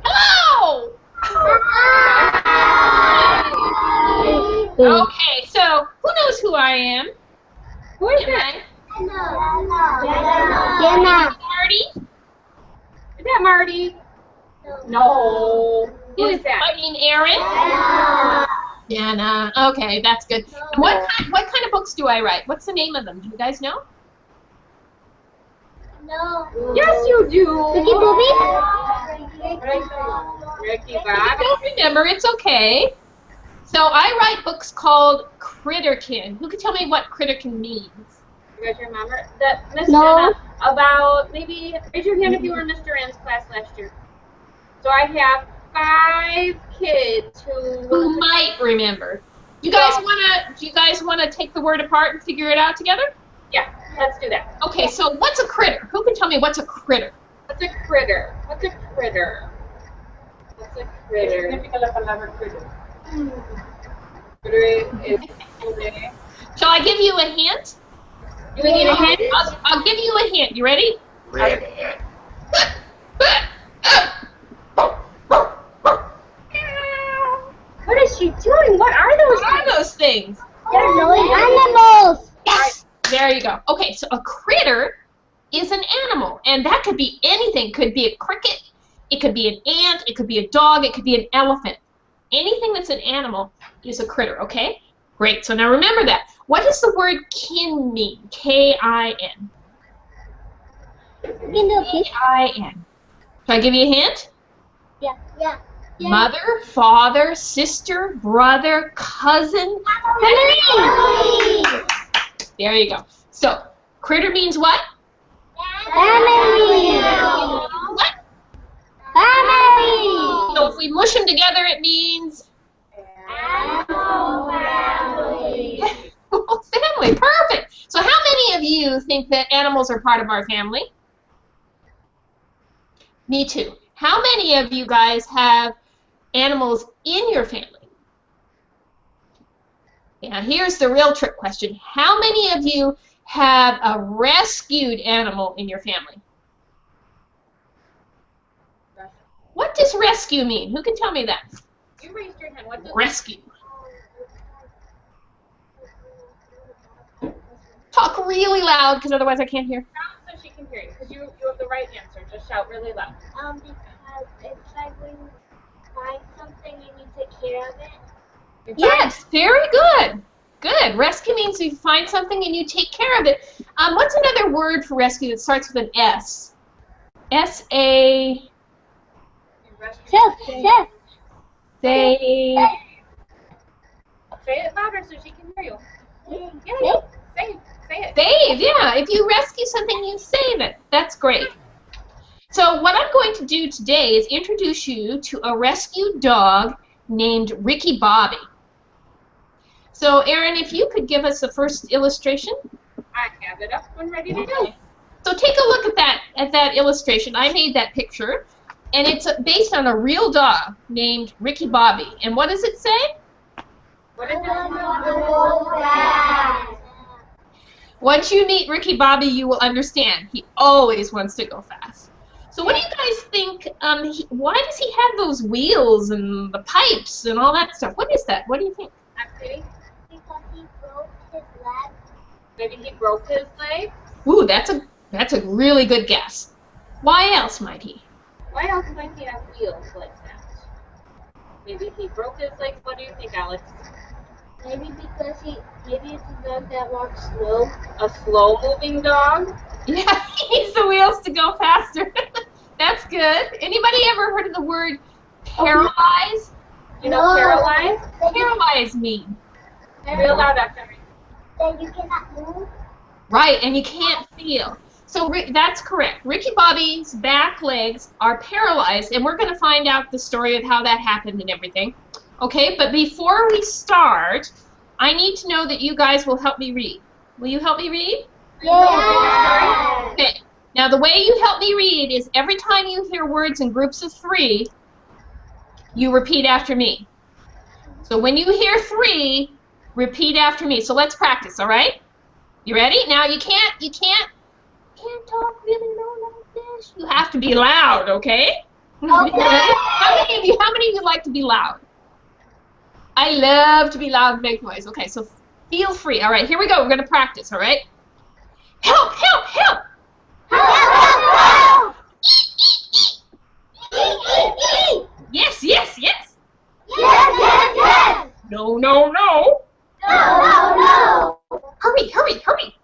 Hello! Okay, so who knows who I am? Who is that? Jenna. Marty? Is that Marty? No. Who is that? My name Erin? Jana. Okay, that's good. And what kind of books do I write? What's the name of them? Do you guys know? No. Yes, you do. Ricky Bobby? Ricky I Bobby. don't remember. It's okay. So I write books called Critterkin. Who can tell me what Critterkin means? You guys remember that Miss No. Jenna, about maybe raise your hand if you were in Mr. Ann's class last year. So I have 5 kids Who might remember? Do you guys wanna take the word apart and figure it out together? Yeah, let's do that. Okay, so what's a critter? Who can tell me what's a critter? What's a critter? What's a critter? What's a critter? Critter is Shall I give you a hint? Do we need a hint? I'll give you a hint. You ready? What is she doing? What are those? What are those things? They're noisy animals. Yes. There you go. Okay, so a critter is an animal, and that could be anything. It could be a cricket, it could be an ant, it could be a dog, it could be an elephant. Anything that's an animal is a critter, okay? Great, so now remember that. What does the word kin mean? K-I-N. K-I-N. Shall I give you a hint? Yeah. Mother, father, sister, brother, cousin. Family. There you go. So, critter means what? Family. What? Family. So if we mush them together, it means Family. family. Perfect. So how many of you think that animals are part of our family? Me too. How many of you guys have animals in your family? Now here's the real trick question. How many of you have a rescued animal in your family? What does rescue mean? Who can tell me that? You raised your hand. What does Rescue. Talk really loud, because otherwise I can't hear. shout so she can hear you? Because you have the right answer. Just shout really loud. Because it's like when you find something and you take care of it. Yes, very good. Good. Rescue means you find something and you take care of it. What's another word for rescue that starts with an S? S-A... You rescued Chef. Say... Say it louder so she can hear you. Chef. Yeah. Say it. Save, yeah. If you rescue something, you save it. That's great. So what I'm going to do today is introduce you to a rescued dog named Ricky Bobby. So, Erin, if you could give us the first illustration. I have it up and ready to go. So take a look at that illustration. I made that picture, and it's based on a real dog named Ricky Bobby. And what does it say? What is it? Once you meet Ricky Bobby, you will understand. He always wants to go fast. So what do you guys think? Why does he have those wheels and the pipes and all that stuff? What is that? What do you think? Activity? Because he broke his leg. Maybe he broke his leg? Ooh, that's a really good guess. Why else might he? Why else might he have wheels like that? Maybe he broke his legs. What do you think, Alex? Maybe because maybe it's a dog that walks slow. A slow-moving dog? Yeah, he needs the wheels to go faster. That's good. Anybody ever heard of the word paralyzed? You know paralyzed? What does paralyzed mean? Real loud after me. That you cannot move. Right, and you can't feel. So that's correct. Ricky Bobby's back legs are paralyzed, and we're going to find out the story of how that happened and everything. Okay, but before we start, I need to know that you guys will help me read. Will you help me read? Yeah. Okay. Now, the way you help me read is every time you hear words in groups of 3, you repeat after me. So when you hear 3, repeat after me. So let's practice, all right? You ready? Now, you can't talk really low like this. You have to be loud, okay? How many of you like to be loud? I love to be loud and make noise. Okay, so feel free. All right, here we go. We're going to practice, all right? Help, help, help! Help! Yes, yes, yes! Yes! No, no, no! No! Hurry, hurry, hurry!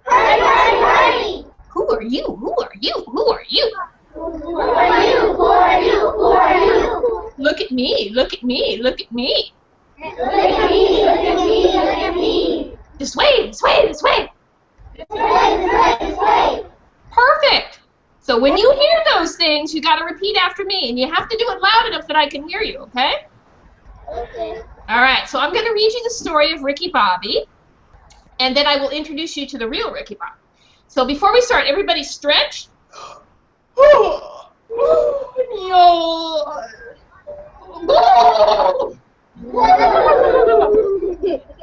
Hurry! Who are you? Who are you? Who are you? Who are you? Look at me, look at me, look at me! Look at me! This way, this way, this way! This way! Perfect! So when you hear those things, you got to repeat after me, and you have to do it loud enough that I can hear you, okay? Okay. All right, so I'm going to read you the story of Ricky Bobby, and then I will introduce you to the real Ricky Bobby. So before we start, everybody stretch.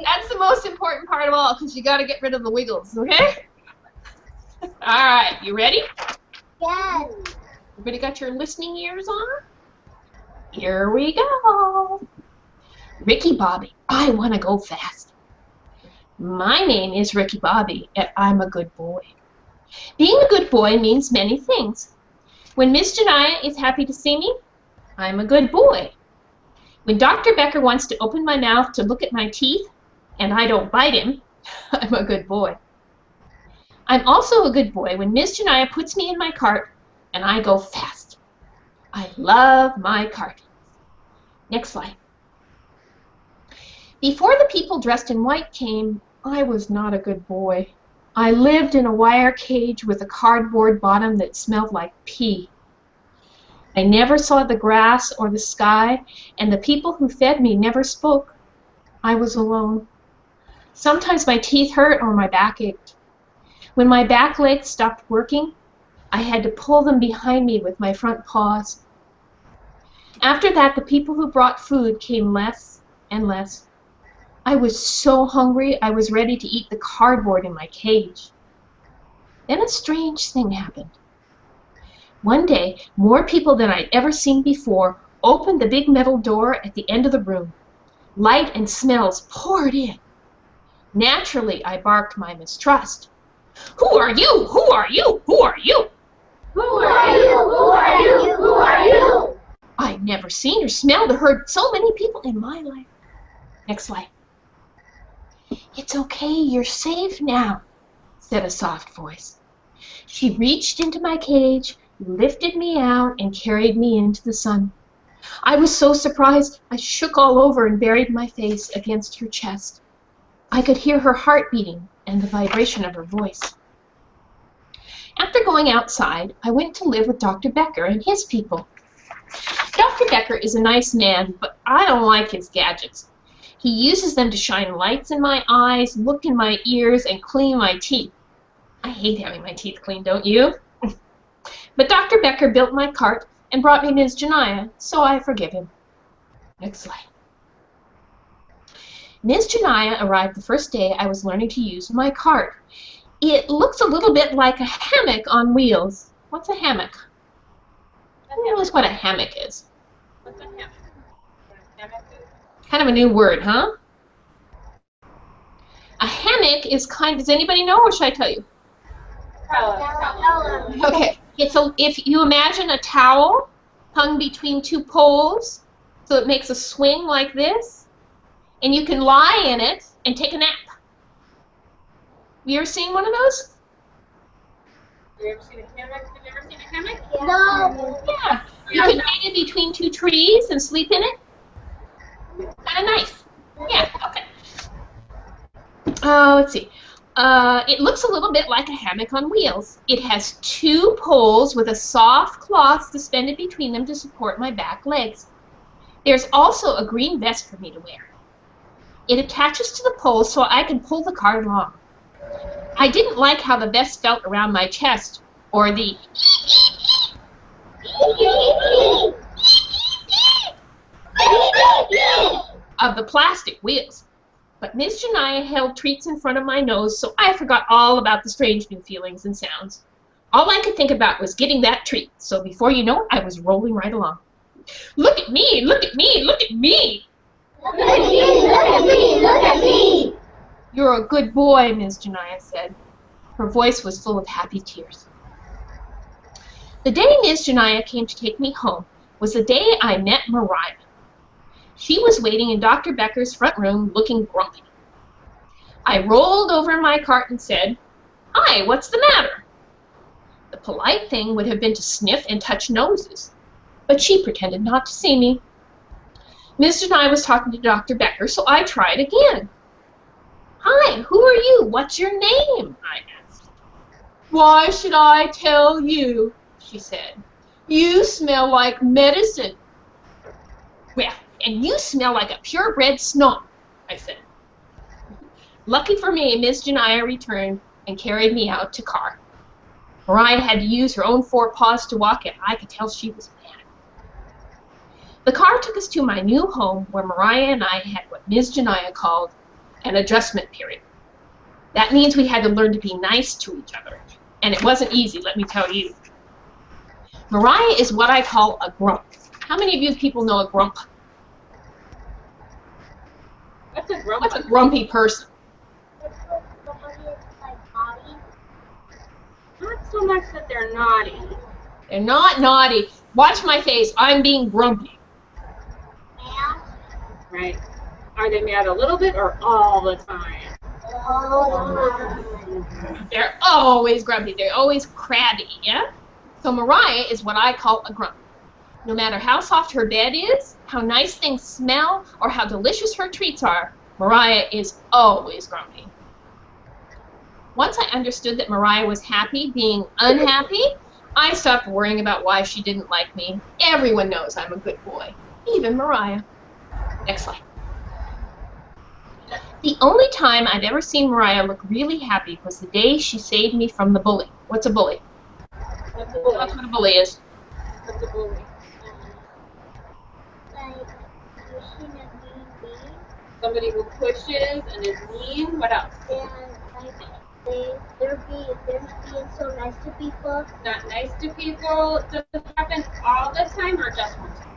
That's the most important part of all, because you got to get rid of the wiggles, okay? All right, you ready? Yes. Everybody got your listening ears on? Here we go. Ricky Bobby, I want to go fast. My name is Ricky Bobby, and I'm a good boy. Being a good boy means many things. When Miss Janiyah is happy to see me, I'm a good boy. When Dr. Becker wants to open my mouth to look at my teeth, and I don't bite him, I'm a good boy. I'm also a good boy when Miss Janiyah puts me in my cart and I go fast. I love my cart. Next slide. Before the people dressed in white came, I was not a good boy. I lived in a wire cage with a cardboard bottom that smelled like pee. I never saw the grass or the sky, and the people who fed me never spoke. I was alone. Sometimes my teeth hurt or my back ached. When my back legs stopped working, I had to pull them behind me with my front paws. After that, the people who brought food came less and less. I was so hungry, I was ready to eat the cardboard in my cage. Then a strange thing happened. One day, more people than I'd ever seen before opened the big metal door at the end of the room. Light and smells poured in. Naturally, I barked my mistrust. Who are you? Who are you? Who are you? Who are you? Who are you? Who are you? I'd never seen or smelled or heard so many people in my life. Next slide. It's okay, you're safe now, said a soft voice. She reached into my cage, lifted me out, and carried me into the sun. I was so surprised, I shook all over and buried my face against her chest. I could hear her heart beating and the vibration of her voice. After going outside, I went to live with Dr. Becker and his people. Dr. Becker is a nice man, but I don't like his gadgets. He uses them to shine lights in my eyes, look in my ears, and clean my teeth. I hate having my teeth cleaned, don't you? But Dr. Becker built my cart and brought me Ms. Janiyah, so I forgive him. Next slide. Ms. Janiyah arrived the first day I was learning to use my cart. It looks a little bit like a hammock on wheels. What's a hammock? Who knows what a hammock is? What's a hammock? Kind of a new word, huh? A hammock is does anybody know, or should I tell you? Okay, if you imagine a towel hung between two poles, so it makes a swing like this, and you can lie in it and take a nap. Have you ever seen one of those? Have you ever seen a hammock? Have you ever seen a hammock? No. Yeah. You can hang it between two trees and sleep in it. Kind of nice. Yeah, okay. Let's see. It looks a little bit like a hammock on wheels. It has two poles with a soft cloth suspended between them to support my back legs. There's also a green vest for me to wear. It attaches to the poles so I can pull the cart along. I didn't like how the vest felt around my chest, or the of the plastic wheels. But Ms. Janiyah held treats in front of my nose, so I forgot all about the strange new feelings and sounds. All I could think about was getting that treat, so before you know it, I was rolling right along. Look at me, look at me, look at me! Look at me, look at me, look at me! You're a good boy, Ms. Janiyah said. Her voice was full of happy tears. The day Ms. Janiyah came to take me home was the day I met Mariah. She was waiting in Dr. Becker's front room looking grumpy. I rolled over in my cart and said, "Hi, what's the matter?" The polite thing would have been to sniff and touch noses, but she pretended not to see me. Ms. Janiyah was talking to Dr. Becker, so I tried again. "Hi, who are you? What's your name?" I asked. "Why should I tell you?" she said. "You smell like medicine." "Well, and you smell like a purebred snob," I said. Lucky for me, Ms. Janiyah returned and carried me out to car. Mariah had to use her own 4 paws to walk, and I could tell she was mad. The car took us to my new home, where Mariah and I had what Ms. Janiyah called an adjustment period. That means we had to learn to be nice to each other, and it wasn't easy, let me tell you. Mariah is what I call a grump. How many of you people know a grump? What's a grump? What's a grumpy person? Not so much that they're naughty. They're not naughty. Watch my face. I'm being grumpy. Right. Are they mad a little bit or all the time? They're always grumpy. They're always crabby, yeah? So Mariah is what I call a grump. No matter how soft her bed is, how nice things smell, or how delicious her treats are, Mariah is always grumpy. Once I understood that Mariah was happy being unhappy, I stopped worrying about why she didn't like me. Everyone knows I'm a good boy, even Mariah. Next slide. The only time I'd ever seen Mariah look really happy was the day she saved me from the bully. What's a bully? What's a bully? That's what a bully is. What's a bully? Somebody who pushes and is mean. What else? They're being so nice to people. Not nice to people. Does it happen all the time or just one time?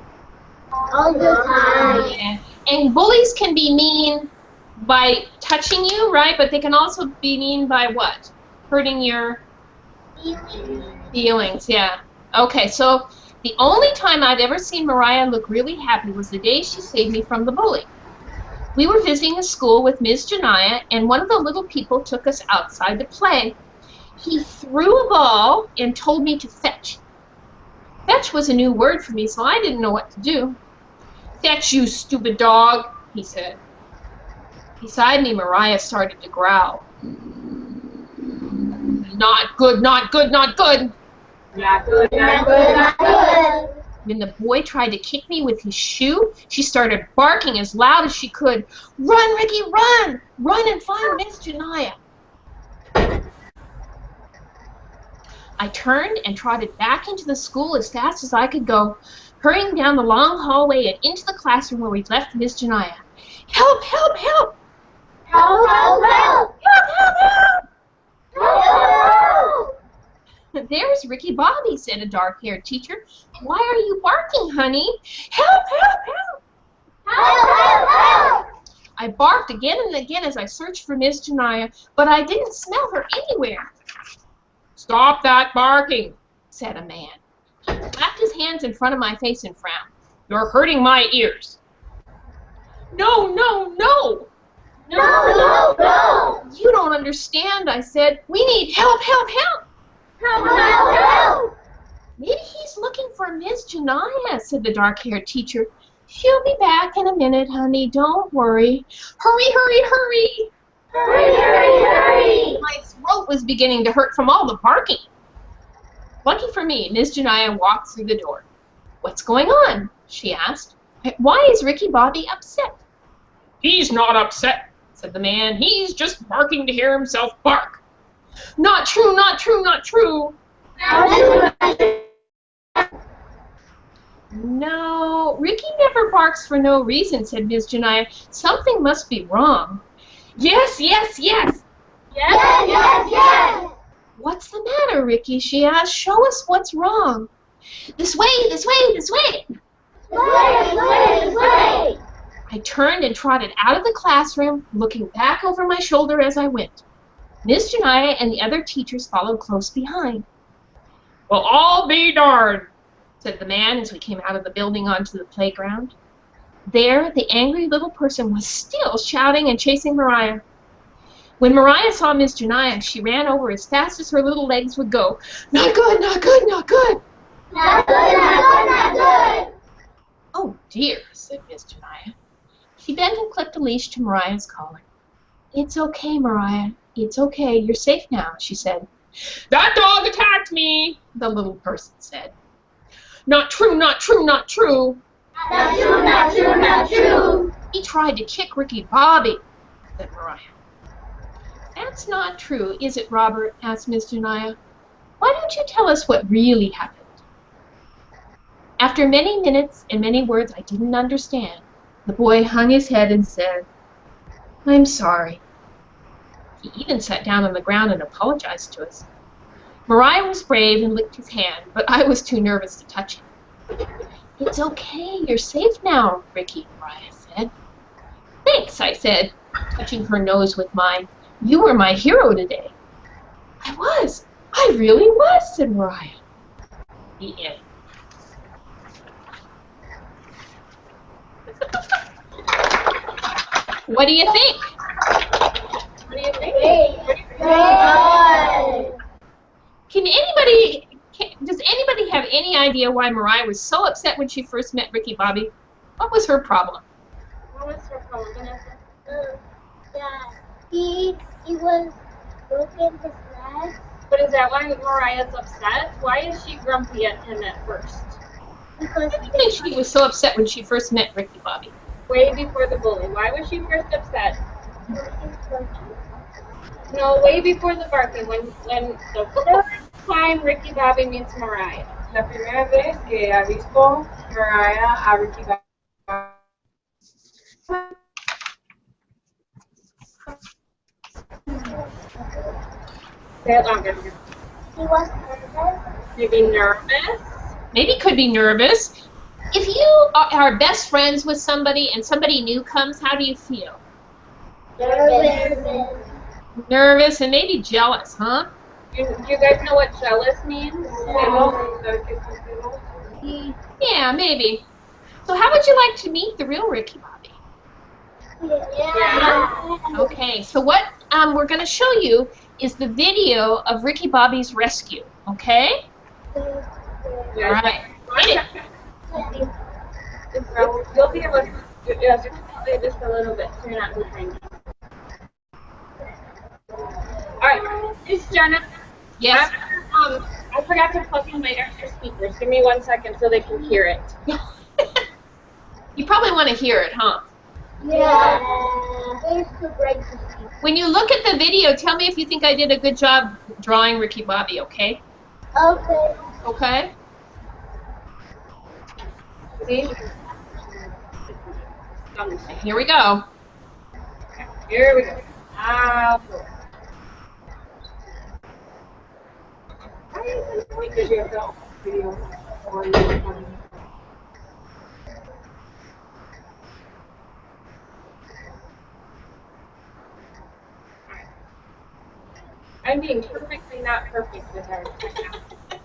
All the time. Yeah. And bullies can be mean by touching you, right? But they can also be mean by what? Hurting your feelings, yeah. Okay, so the only time I'd ever seen Mariah look really happy was the day she saved me from the bully. We were visiting a school with Ms. Janiyah, and one of the little people took us outside to play. He threw a ball and told me to fetch. Fetch was a new word for me, so I didn't know what to do. "Fetch, you stupid dog," he said. Beside me, Mariah started to growl. "Not good, not good, not good." Not good, not good, not good. When the boy tried to kick me with his shoe, she started barking as loud as she could. "Run, Ricky, run! Run and find Miss Janiyah." I turned and trotted back into the school as fast as I could go, hurrying down the long hallway and into the classroom where we'd left Miss Janiyah. "Help, help, help! Help, help, help! Help, help, help!" Help, help! "There's Ricky Bobby," said a dark-haired teacher. "Why are you barking, honey?" "Help, help, help!" Help, help, help! I barked again and again as I searched for Miss Janiyah, but I didn't smell her anywhere. "Stop that barking," said a man. He clapped his hands in front of my face and frowned. "You're hurting my ears." "No, no, no!" No, no, no! "You don't understand," I said. "We need help, help, help!" Help, help, help! "Maybe he's looking for Miss Janiyah," said the dark-haired teacher. "She'll be back in a minute, honey. Don't worry. Hurry, hurry, hurry!" Hurry, hurry, hurry! My throat was beginning to hurt from all the barking. Lucky for me, Miss Janiyah walked through the door. "What's going on?" she asked. "Why is Ricky Bobby upset?" "He's not upset," said the man. "He's just barking to hear himself bark." "Not true, not true, not true." "No, Ricky never barks for no reason," said Miss Janiyah. "Something must be wrong." "Yes, yes, yes." Yes, yes, yes! "What's the matter, Ricky?" she asked. "Show us what's wrong." "This way, this way, this way." Way. I turned and trotted out of the classroom, looking back over my shoulder as I went. Miss Janiyah and the other teachers followed close behind. "Well, I'll be darned," said the man as we came out of the building onto the playground. There, the angry little person was still shouting and chasing Mariah. When Mariah saw Miss Janiyah, she ran over as fast as her little legs would go. "Not good, not good, not good." Not good, not good, not good. "Oh dear," said Miss Janiyah. She bent and clipped a leash to Mariah's collar. "It's okay, Mariah. It's okay. You're safe now," she said. "That dog attacked me," the little person said. "Not true, not true, not true." Not true, not true, not true. "He tried to kick Ricky Bobby," said Mariah. "That's not true, is it, Robert?" asked Miss Janiyah. "Why don't you tell us what really happened?" After many minutes and many words I didn't understand, the boy hung his head and said, "I'm sorry." He even sat down on the ground and apologized to us. Mariah was brave and licked his hand, but I was too nervous to touch him. "It's okay, you're safe now, Ricky," Mariah said. "Thanks," I said, touching her nose with mine. "You were my hero today." I really was," said Mariah. The end. What do you think? What do you think? Does anybody have any idea why Mariah was so upset when she first met Ricky Bobby? What was her problem? What was her problem, Vanessa? Yeah, he was broken his leg. But is that why Mariah's upset? Why is she grumpy at him at first? Because Why do you think she was so upset when she first met Ricky Bobby? Way before the bully. Why was she first upset? No, way before the barking. When the first time Ricky Bobby meets Mariah. La primera vez que ha visto Mariah a Ricky Bobby. Say it longer. he was nervous. Maybe nervous. Maybe could be nervous. If you are best friends with somebody and somebody new comes, how do you feel? Nervous. Nervous and maybe jealous, huh? Do you guys know what jealous means? Yeah, maybe. So how would you like to meet the real Ricky Bobby? Yeah. Okay, so what we're going to show you is the video of Ricky Bobby's rescue, okay? All right. You'll be able to play just a little bit so you're not behind me. Alright, this is Jenna. Yes. I forgot to plug in my extra speakers. Give me 1 second so they can hear it. You probably want to hear it, huh? Yeah. It's too bright to see. When you look at the video, tell me if you think I did a good job drawing Ricky Bobby, okay? Okay. Okay? See? Here we go. Here we go. Because you have the video on I'm being perfectly not perfect with her right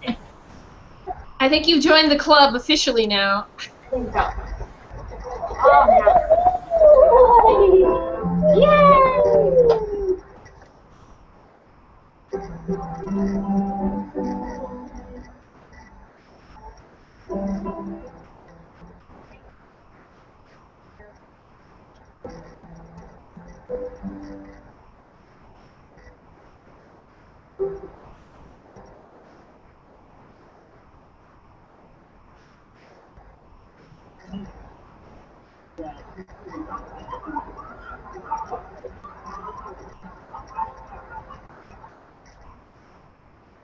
now. I think you've joined the club officially now. I think so. Oh, Yay!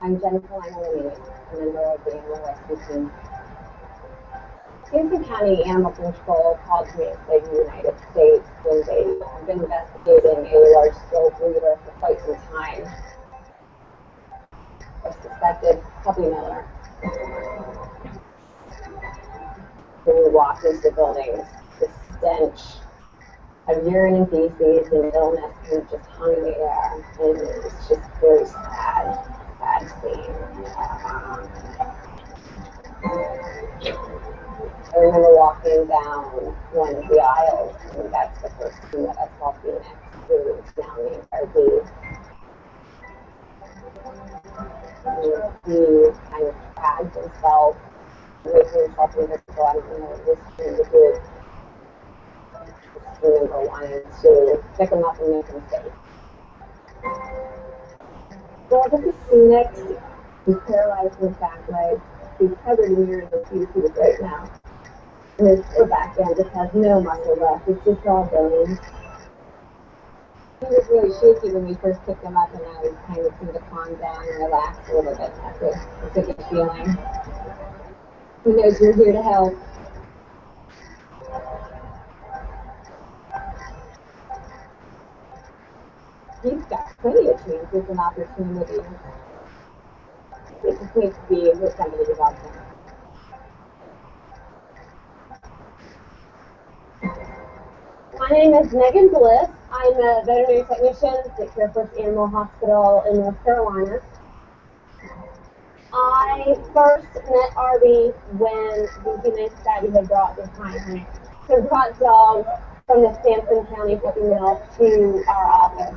I'm Jennifer Langley, a member of the Animal Rescue Team. Houston County Animal Control called me to the United States when they have been investigating a large-scale breeder for quite some time. unexpected puppy miller. When we walked into the buildings, the stench of urine and feces and illness just hung in the air, and it was just very sad scene. I remember walking down one of the aisles, and that's the first time that I saw Phoenix, who is now named JRT. He kind of dragged himself, making himself invisible. I don't know what this thing to do. I remember wanting to pick him up and make him safe. Well, this is Phoenix. He's paralyzed from his back leg. He's covered in urine and feces right now. And his back end just has no muscle left. It's just all bones. He was really shaky when we first picked him up, and now he's kind of seemed to calm down and relax a little bit. That's a good feeling. He knows you're here to help. He's got plenty of chances and opportunities. It just needs to be with somebody to help him. My name is Megan Bliss. I'm a veterinary technician at Care First Animal Hospital in North Carolina. I first met Arby when the Humane Society had brought dogs from the Sampson County puppy mill to our office.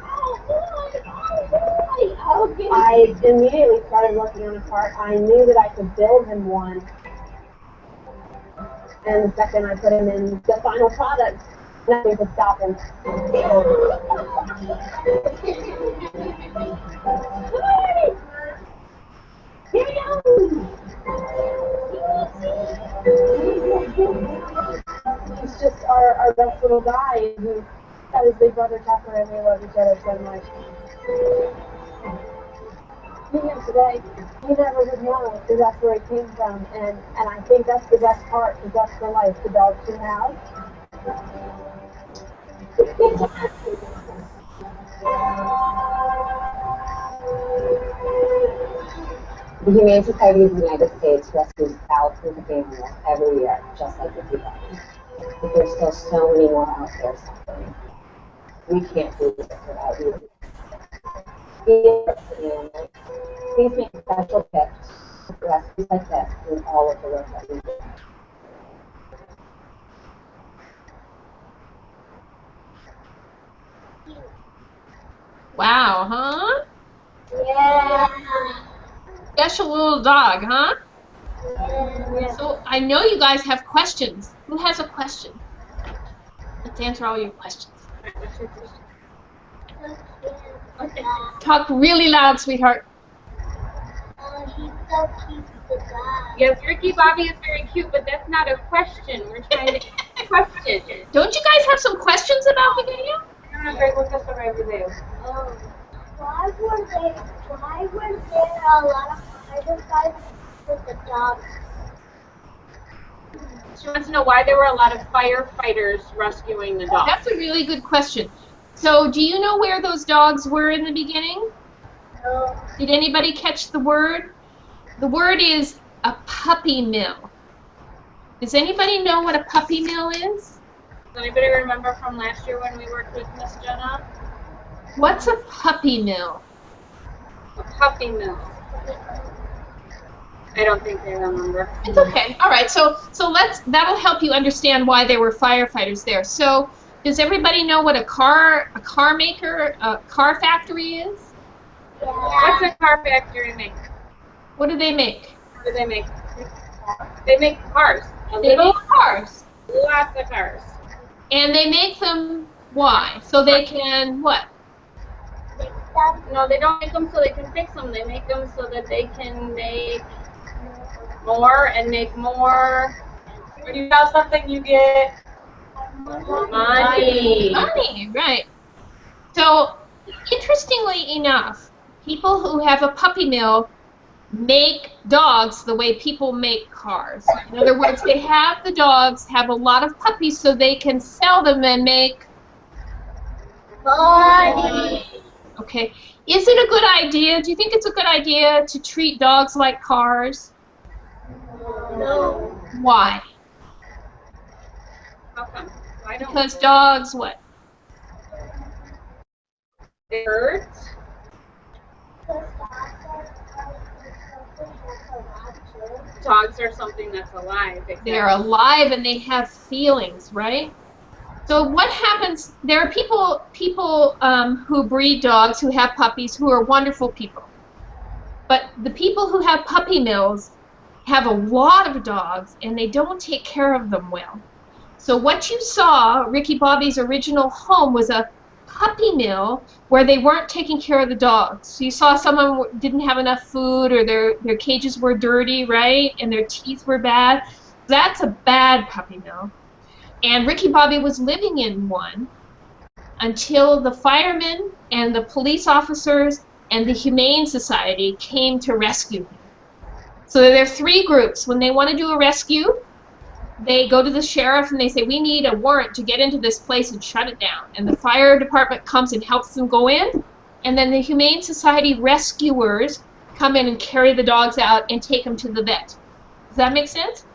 I immediately started working on a cart. I knew that I could build him one. And the second I put him in the final product, nothing could stop him. Here he goes! He's just our best little guy, and he's got his big brother Tucker, and they love each other so much. Him today, he never would know because that's where he came from, and I think that's the best part, because that's the life the dog should have. The Humane Society of the United States rescues thousands of animals every year, just like the people. But there's still so many more out there suffering. We can't do this without you. Please make special gifts for rescues like this in all of the work that we do. Wow, huh? Yeah. Special little dog, huh? Yeah. So I know you guys have questions. Who has a question? Let's answer all your questions. Okay. Talk really loud, sweetheart. He's so cute, the dog. Yes, Ricky Bobby is very cute, but that's not a question. We're trying to question. Don't you guys have some questions about the video? Una pregunta sobre el video. Why were there a lot of firefighters with the dogs? She wants to know why there were a lot of firefighters rescuing the dog. That's a really good question. So do you know where those dogs were in the beginning? No. Did anybody catch the word? The word is a puppy mill. Does anybody know what a puppy mill is? Does anybody remember from last year when we worked with Miss Jenna? What's a puppy mill? A puppy mill. I don't think they remember. It's okay. All right. So that'll help you understand why there were firefighters there. So does everybody know what a car maker, a car factory is? What's a car factory make? What do they make? What do they make? They make cars. They make cars. Lots of cars. And they make them why? So they can what? No, they don't make them so they can fix them. They make them so that they can make more and make more. When you sell something, you get Money. Money, right. So interestingly enough, people who have a puppy mill make dogs the way people make cars. In other words, they have the dogs have a lot of puppies so they can sell them and make Money. Okay. Is it a good idea? Do you think it's a good idea to treat dogs like cars? No. Why? How come? Why don't Because dogs, what? they hurt? Dogs are something that's alive. They're alive and they have feelings, right? So what happens? There are people who breed dogs, who have puppies, who are wonderful people. But the people who have puppy mills have a lot of dogs, and they don't take care of them well. So what you saw, Ricky Bobby's original home was a puppy mill where they weren't taking care of the dogs. So you saw someone didn't have enough food, or their cages were dirty, right? And their teeth were bad. That's a bad puppy mill. And Ricky Bobby was living in one until the firemen and the police officers and the Humane Society came to rescue him. So there are three groups. When they want to do a rescue, they go to the sheriff and they say, we need a warrant to get into this place and shut it down. And the fire department comes and helps them go in. And then the Humane Society rescuers come in and carry the dogs out and take them to the vet. Does that make sense?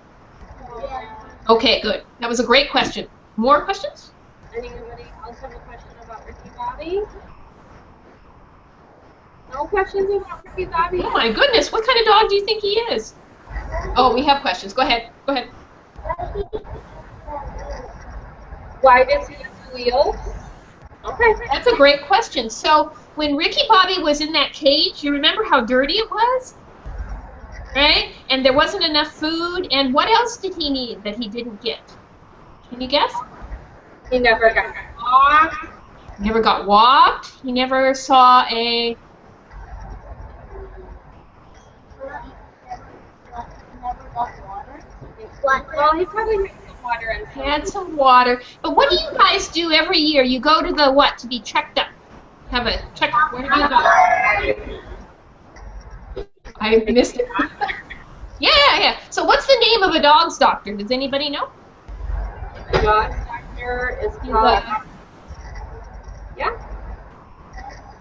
Yeah. Okay, good. That was a great question. More questions? Anybody else have a question about Ricky Bobby? No questions about Ricky Bobby? Oh my goodness, what kind of dog do you think he is? Oh, we have questions. Go ahead. Go ahead. Why does he have wheels? Okay. That's a great question. So when Ricky Bobby was in that cage, you remember how dirty it was? Right? And there wasn't enough food. And what else did he need that he didn't get? Can you guess? He never got walked. He never got walked. He never saw a... Well, he probably had some water and He had some water. But what do you guys do every year? You go to the what to be checked up? Have a checkup. Where do you go? I missed it. Yeah. So what's the name of a dog's doctor? Does anybody know? The dog doctor is He's called,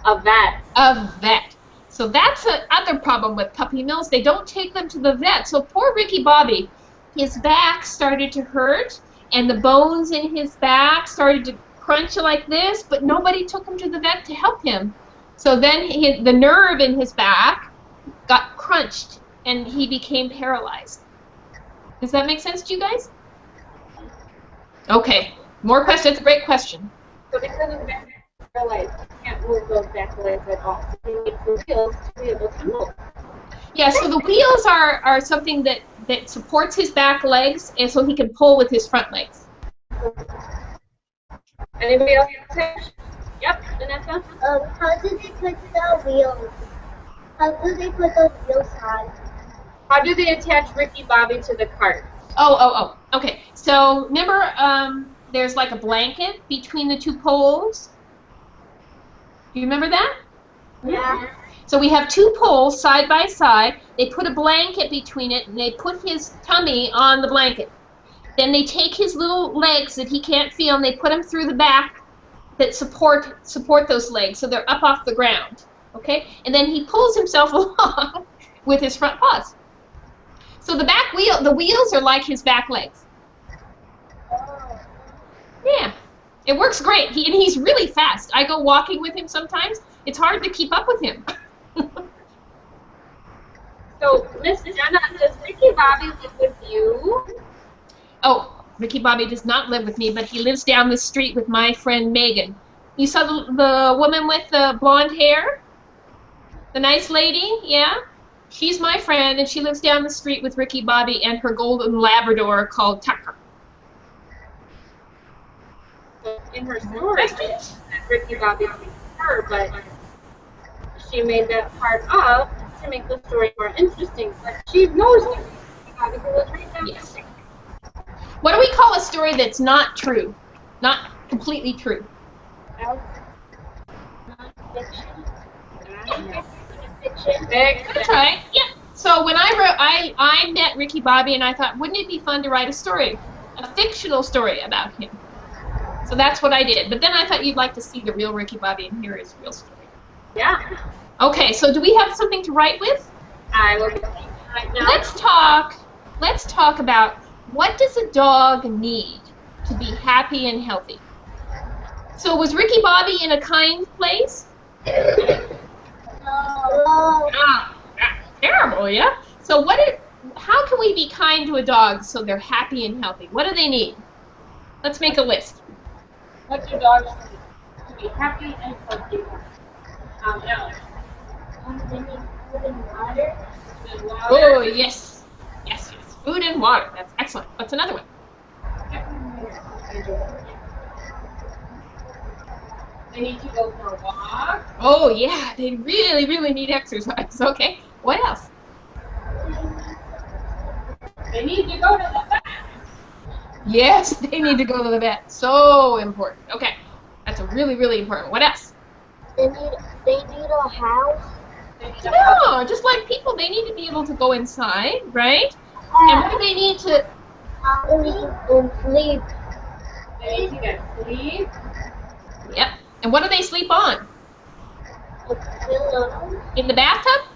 a vet. A vet. So that's the other problem with puppy mills. They don't take them to the vet. So poor Ricky Bobby, his back started to hurt, and the bones in his back started to crunch like this, but nobody took him to the vet to help him. So then the nerve in his back got crunched, and he became paralyzed. Does that make sense to you guys? Okay. More questions? Great question. So because of that, paralyzed, he can't move those back legs at all. So he needs the wheels to be able to move. Yeah, so the wheels are something that supports his back legs, and so he can pull with his front legs. Anybody else have a question? Yep, Vanessa? How do they put the wheels? How do they put those wheels on? How do they attach Ricky Bobby to the cart? Oh. Okay. So remember, there's like a blanket between the two poles. Do you remember that? Yeah. So we have two poles side by side. They put a blanket between it, and they put his tummy on the blanket. Then they take his little legs that he can't feel, and they put them through the back that support those legs, so they're up off the ground. Okay? And then he pulls himself along with his front paws. So the wheels are like his back legs. Yeah. It works great. And he's really fast. I go walking with him sometimes. It's hard to keep up with him. So, Miss Jenna, does Ricky Bobby live with you? Oh, Ricky Bobby does not live with me, but he lives down the street with my friend Megan. You saw the woman with the blonde hair? The nice lady? Yeah? She's my friend, and she lives down the street with Ricky Bobby and her golden Labrador called Tucker. In her story, Ricky Bobby was her, but she made that part up to make the story more interesting. But she knows Ricky Bobby who was right down. Yes. What do we call a story that's not true? Not completely true? That's right. Yeah. So when I wrote, I met Ricky Bobby, and I thought, wouldn't it be fun to write a story, a fictional story about him? So that's what I did. But then I thought you'd like to see the real Ricky Bobby and hear his real story. Yeah. Okay, so do we have something to write with? I will be thinking right now. Let's talk about what does a dog need to be happy and healthy? So was Ricky Bobby in a kind place? Ah, that's terrible, yeah? So how can we be kind to a dog so they're happy and healthy? What do they need? Let's make a list. What do dogs need to be happy and healthy? Alex. They need food and water. And water. Oh, yes. Yes, yes. Food and water. That's excellent. What's another one? They need to go for a walk. Oh, yeah. They really, really need exercise. Okay. What else? They need to go to the vet. Yes, they need to go to the vet. So important. Okay. That's a really, really important. What else? They need a house. They need a house. No, just like people, they need to be able to go inside, right? And what do they need to... And sleep. They need to get sleep. Yep. And what do they sleep on? A pillow. In the bathtub?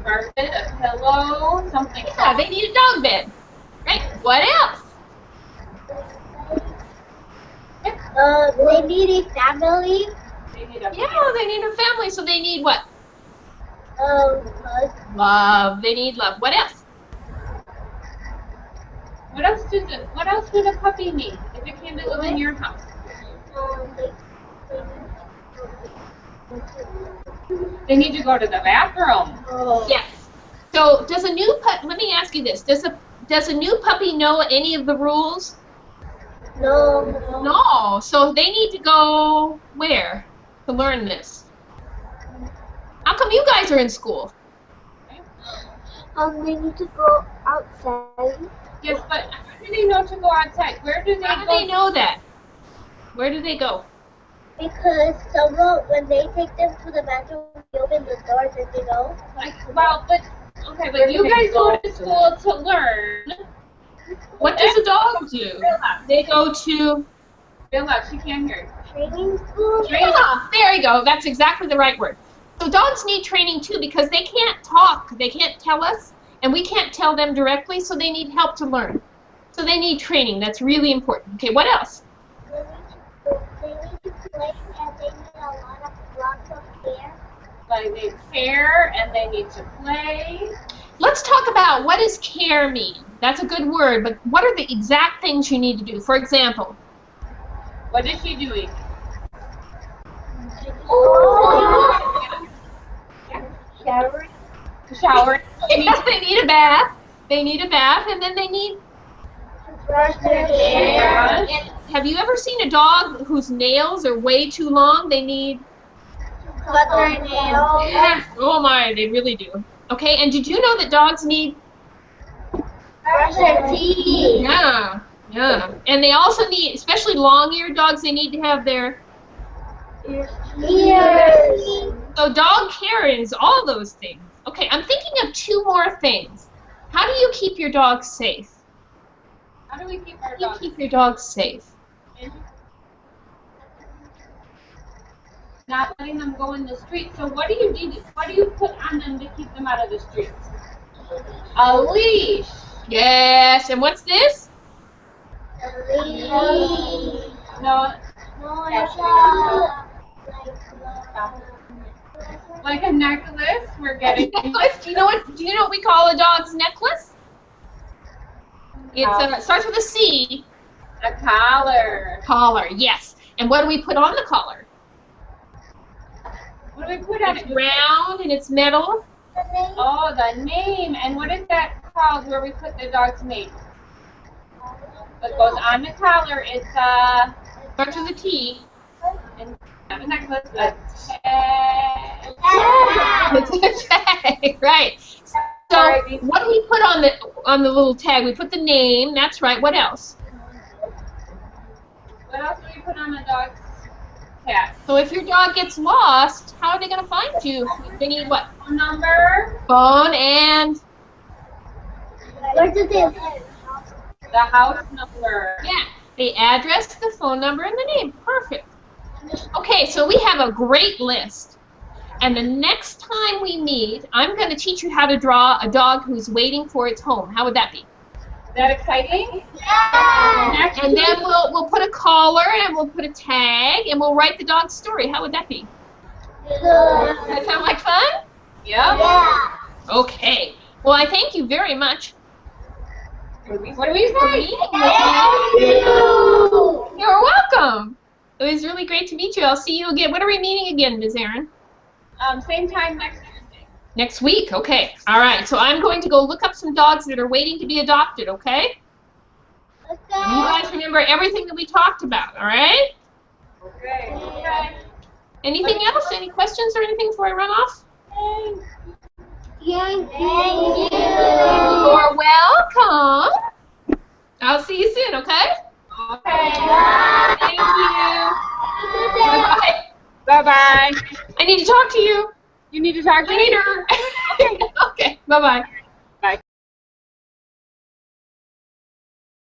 Carpet, a pillow, something. Yeah, they need a dog bed. Right? What else? They need a family. They need a Yeah, they need a family, so they need what? Like, Love. They need love. What else? What else would a puppy need if it came to live in your house? They need to go to the bathroom. Yes. So does a new let me ask you this. Does a new puppy know any of the rules? no. No. So they need to go where to learn this? How come you guys are in school? They need to go outside. Yes, but how do they know to go outside? Where do they How do go? they know that? Where do they go? Because someone, when they take them to the bathroom, they open the doors and they go. But you guys go to school to learn. What does a dog do? They go to Bella, she can't hear. Training school? yeah, there you go. That's exactly the right word. So dogs need training too because they can't talk. They can't tell us, and we can't tell them directly, so they need help to learn. So they need training. That's really important. Okay, what else? They need to play and they need lots of care. They need care and they need to play. Let's talk about what does care mean. That's a good word, but what are the exact things you need to do? For example, What is she doing? Shower. Shower. they need a bath. They need a bath, and then they need... Brush their hair. And have you ever seen a dog whose nails are way too long? They need... Cut their nails. Oh my, they really do. Okay, and did you know that dogs need... Brush their teeth. Yeah, yeah. And they also need, especially long-eared dogs, they need to have their... Ears. So dog care is all those things. Okay, I'm thinking of two more things. How do you keep your dog safe? How do we keep our How do you dogs? keep your dog safe? Not letting them go in the street. So what do you need? What do you put on them to keep them out of the streets? A leash. Yes, and what's this? No, Like like a necklace. We're getting. Necklace. Do you know what we call a dog's necklace? It starts with a C. A collar. Collar, yes. And what do we put on the collar? What do we put on It's it? round and it's metal. Oh, the name. And what is that called where we put the dog's name? What goes on the collar? It's Starts with a T. not a necklace, but It's a tag, right? So what do we put on the little tag? We put the name. That's right. What else? what else do we put on the dog's tag? So if your dog gets lost, how are they going to find you? They need what? Phone number, Phone and... Where do they live? the house number. Yeah, the address, the phone number, and the name. Perfect. Okay, so we have a great list. And the next time we meet, I'm going to teach you how to draw a dog who's waiting for its home. How would that be? Is that exciting? Yeah. And then we'll put a collar and we'll put a tag and we'll write the dog's story. How would that be? Good. Does that sound like fun? Yeah. Yeah. Okay. Well, I thank you very much What do we for say? meeting with me. Thank you. You're welcome. It was really great to meet you. I'll see you again. When are we meeting again, Ms. Aaron? Same time next Tuesday. Next week. Okay. All right. So I'm going to go look up some dogs that are waiting to be adopted, okay? You guys remember everything that we talked about, all right? Okay. Okay. Anything else? Any questions or anything before I run off? Thank you. You're welcome. I'll see you soon, okay? Okay. Thank you. Bye-bye. Bye-bye. I need to talk to you You need to talk to me? later. Okay. Bye-bye.